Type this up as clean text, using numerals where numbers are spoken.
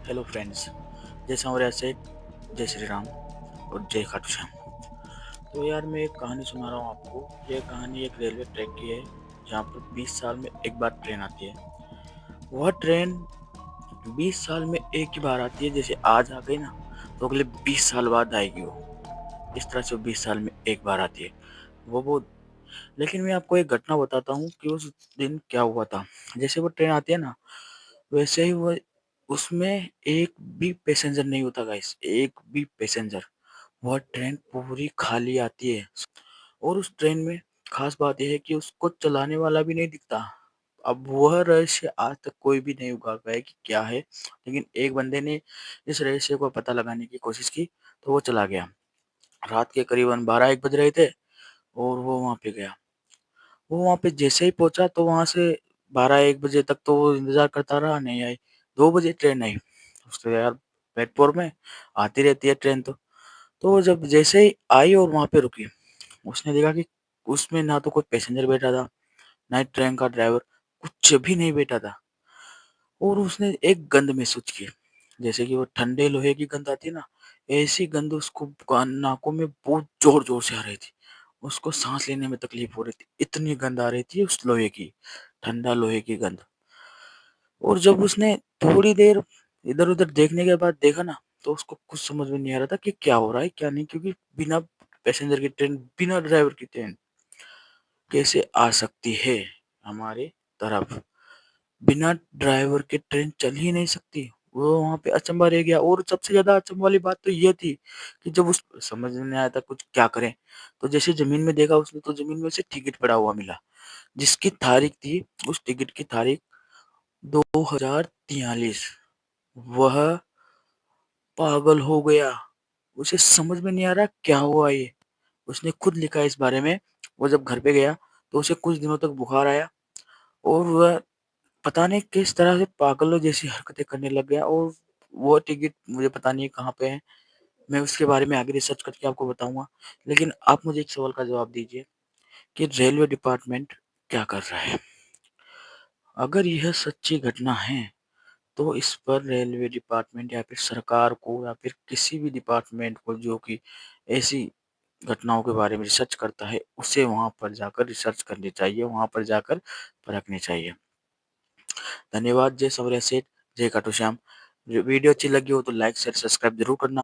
Hello friends. जय सांवरिया से जय श्री राम और जय खाटू श्याम। तो यार मैं एक कहानी सुना रहा हूँ आपको। ये कहानी एक रेलवे ट्रैक की है जहाँ पर 20 साल में एक बार ट्रेन आती है। वह ट्रेन 20 साल में एक ही बार आती है। जैसे आज आ गई ना, तो अगले 20 साल बाद आएगी वो। इस तरह से वो 20 साल में एक बार आती है। वो लेकिन मैं आपको एक घटना बताता हूँ कि उस दिन क्या हुआ था। जैसे वो ट्रेन आती है ना, वैसे ही वो उसमें एक भी पैसेंजर नहीं होता गाइस, एक भी पैसेंजर। वह ट्रेन पूरी खाली आती है। और उस ट्रेन में खास बात यह है कि उसको चलाने वाला भी नहीं दिखता। अब वह रहस्य आज तक कोई भी नहीं उगा पाया कि क्या है, लेकिन एक बंदे ने इस रहस्य को पता लगाने की कोशिश की, तो वो चला गया। रात के करीबन 12-1 बज रहे थे और वो वहां पे गया। वो वहां पे जैसे ही पहुंचा तो वहां से 12-1 बजे तक तो वो इंतजार करता रहा, नहीं आई। 2 बजे ट्रेन आई। उसको यार, प्लेटफॉर्म में आती रहती है ट्रेन तो वो जब जैसे ही आई और वहां पे रुकी, उसने देखा कि उसमें ना तो कोई पैसेंजर बैठा था, ना ही ट्रेन का ड्राइवर, कुछ भी नहीं बैठा था। और उसने एक गंध महसूस की, जैसे कि वो ठंडे लोहे की गंध आती है ना, ऐसी गंध उसको नाकों में बहुत जोर जोर से आ रही थी। उसको सांस लेने में तकलीफ हो रही थी, इतनी गंध आ रही थी उस लोहे की, ठंडा लोहे की गंध। और जब उसने थोड़ी देर इधर उधर देखने के बाद देखा ना, तो उसको कुछ समझ में नहीं आ रहा था कि क्या हो रहा है क्या नहीं, क्योंकि बिना पैसेंजर की ट्रेन, बिना ड्राइवर की ट्रेन कैसे आ सकती है हमारे तरफ। बिना ड्राइवर के ट्रेन चल ही नहीं सकती। वो वहां पे अचंभा रह गया। और सबसे ज्यादा अचंभा वाली बात तो ये थी कि जब उस समझ में नहीं आया था कुछ क्या करें, तो जैसे जमीन में देखा उसने, तो जमीन में से टिकट पड़ा हुआ मिला, जिसकी तारीख थी, उस टिकट की तारीख 2043। वह पागल हो गया। उसे समझ में नहीं आ रहा क्या हुआ ये। उसने खुद लिखा इस बारे में। वो जब घर पे गया तो उसे कुछ दिनों तक बुखार आया और वह पता नहीं किस तरह से पागलों जैसी हरकतें करने लग गया। और वो टिकट मुझे पता नहीं कहाँ पे है। मैं उसके बारे में आगे रिसर्च करके आपको बताऊंगा। लेकिन आप मुझे एक सवाल का जवाब दीजिए कि रेलवे डिपार्टमेंट क्या कर रहा है। अगर यह सच्ची घटना है तो इस पर रेलवे डिपार्टमेंट या फिर सरकार को या फिर किसी भी डिपार्टमेंट को जो कि ऐसी घटनाओं के बारे में रिसर्च करता है, उसे वहां पर जाकर रिसर्च करनी चाहिए, वहां पर जाकर परखनी चाहिए। धन्यवाद। जय सौर्य सेठ, जय खाटू श्याम। वीडियो अच्छी लगी हो तो लाइक शेयर सब्सक्राइब जरूर करना।